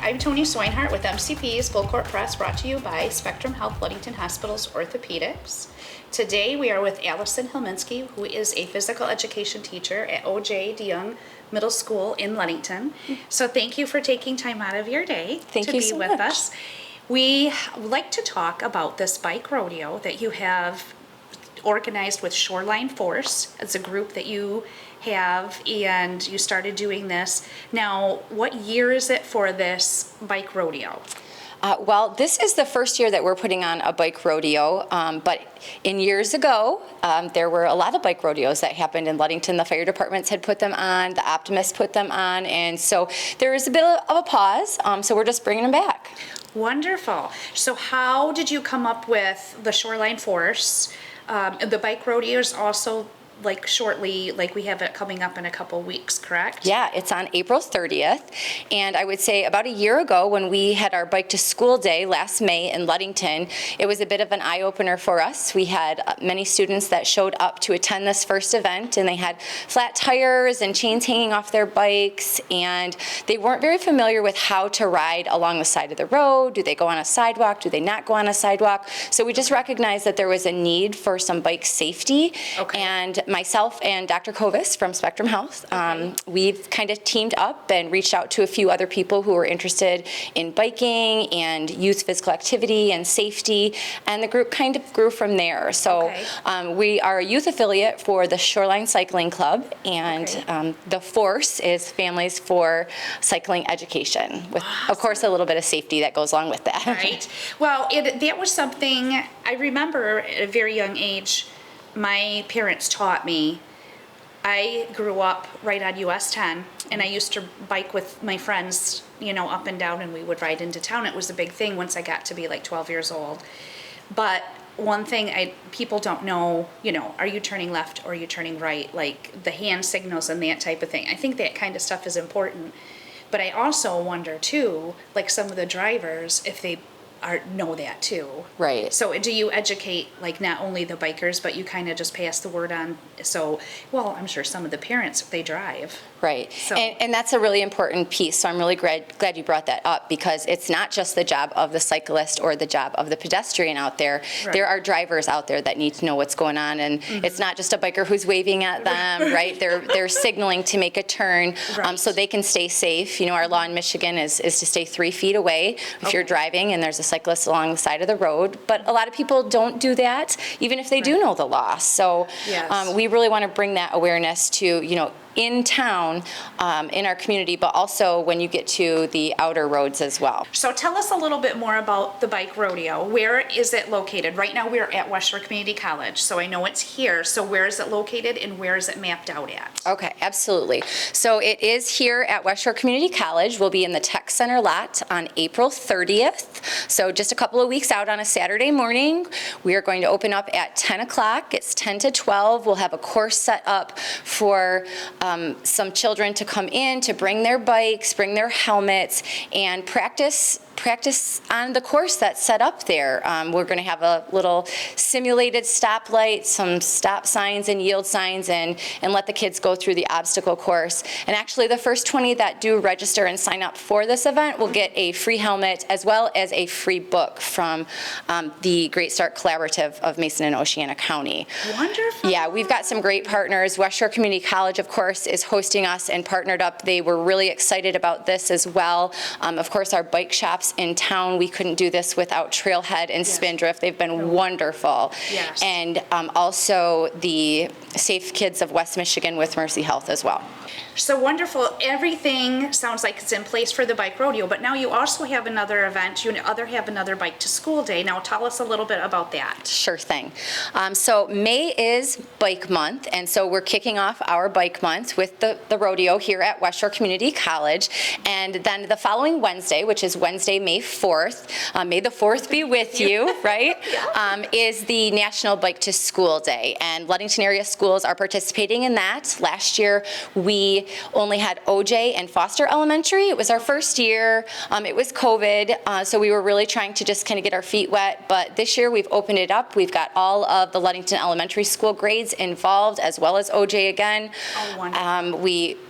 I'm Tony Swinehart with MCP's Full Court Press, brought to you by Spectrum Health Ludington Hospital's Orthopedics. Today we are with Allison Helminski, who is a physical education teacher at DeJonge Middle School in Ludington. So thank you for taking time out of your day to be with us. We like to talk about this bike rodeo that you have organized with Shoreline Force. It's a group that you have, and you started doing this. Now, what year is it for this bike rodeo? Well, this is the first year that we're putting on a bike rodeo, but in years ago, there were a lot of bike rodeos that happened in Ludington. The fire departments had put them on, the Optimists put them on, and so there was a bit of a pause, so we're just bringing them back. Wonderful. So how did you come up with the Shoreline Force? The bike rodeo is also shortly, we have it coming up in a couple weeks, correct? Yeah, it's on April 30th. And I would say about a year ago when we had our Bike to School Day last May in Ludington, it was a bit of an eye-opener for us. We had many students that showed up to attend this first event, and they had flat tires and chains hanging off their bikes, and they weren't very familiar with how to ride along the side of the road. Do they go on a sidewalk? Do they not go on a sidewalk? So we just recognized that there was a need for some bike safety. Okay. And myself and Dr. Kovis from Spectrum Health, we've kind of teamed up and reached out to a few other people who were interested in biking and youth physical activity and safety, and the group kind of grew from there. So we are a youth affiliate for the Shoreline Cycling Club, and the Force is Families for Cycling Education, with, of course, a little bit of safety that goes along with that. Right. Well, that was something I remember at a very young age. My parents taught me. I grew up right on US 10, and I used to bike with my friends, up and down, and we would ride into town. It was a big thing once I got to be 12 years old. But one thing people don't know, are you turning left or are you turning right? The hand signals and that type of thing. I think that kind of stuff is important. But I also wonder too, some of the drivers, if they know that too. Right. So do you educate not only the bikers, but you kind of just pass the word on? So, I'm sure some of the parents, they drive. Right. So. And that's a really important piece. So I'm really glad you brought that up, because it's not just the job of the cyclist or the job of the pedestrian out there. Right. There are drivers out there that need to know what's going on, and it's not just a biker who's waving at them, right? They're signaling to make a turn, so they can stay safe. Our law in Michigan is to stay 3 feet away if you're driving and there's a cyclist along the side of the road. But a lot of people don't do that, even if they do know the law. So we really want to bring that awareness to, in town, in our community, but also when you get to the outer roads as well. So tell us a little bit more about the bike rodeo. Where is it located? Right now we're at West Shore Community College, so I know it's here. So where is it located and where is it mapped out at? Okay, absolutely. So it is here at West Shore Community College. We'll be in the Tech Center lot on April 30th. So just a couple of weeks out on a Saturday morning. We are going to open up at 10 o'clock. It's 10 to 12. We'll have a course set up for some children to come in, to bring their bikes, bring their helmets, and practice on the course that's set up there. We're going to have a little simulated stoplight, some stop signs and yield signs, and let the kids go through the obstacle course. And actually the first 20 that do register and sign up for this event will get a free helmet as well as a free book from the Great Start Collaborative of Mason and Oceana County. Wonderful. Yeah, we've got some great partners. West Shore Community College, of course, is hosting us and partnered up. They were really excited about this as well. Of course, our bike shops in town, we couldn't do this without Trailhead and Spindrift. They've been wonderful. Yes. And also the Safe Kids of West Michigan with Mercy Health as well. So wonderful. Everything sounds like it's in place for the bike rodeo, but now you also have another event. You have another Bike to School Day. Now tell us a little bit about that. Sure thing. So May is Bike Month, and so we're kicking off our Bike Month with the rodeo here at West Shore Community College. And then the following Wednesday, which is Wednesday, May 4th, May the 4th be with you, right? Is the National Bike to School Day. And Ludington area schools are participating in that. Last year, we we only had OJ and Foster Elementary. It was our first year. It was COVID, so we were really trying to just kind of get our feet wet. But this year we've opened it up. We've got all of the Ludington Elementary School grades involved, as well as OJ again. Oh, wonderful.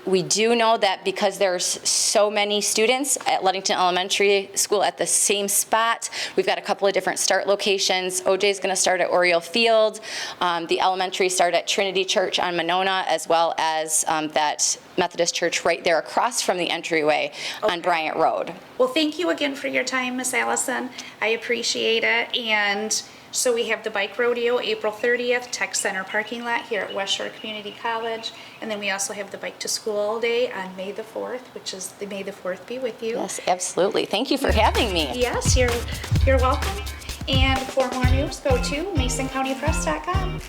We do know that because there's so many students at Ludington Elementary School at the same spot, we've got a couple of different start locations. OJ is going to start at Oriole Field. The elementary start at Trinity Church on Monona, as well as that Methodist church right there across from the entryway on Bryant Road. Well, thank you again for your time, Miss Allison. I appreciate it. And so we have the bike rodeo April 30th, Tech Center parking lot here at West Shore Community College. And then we also have the bike to school day on May the 4th, which is the May the 4th be with you. Yes, absolutely. Thank you for having me. Yes, you're welcome. And for more news, go to MasonCountyPress.com.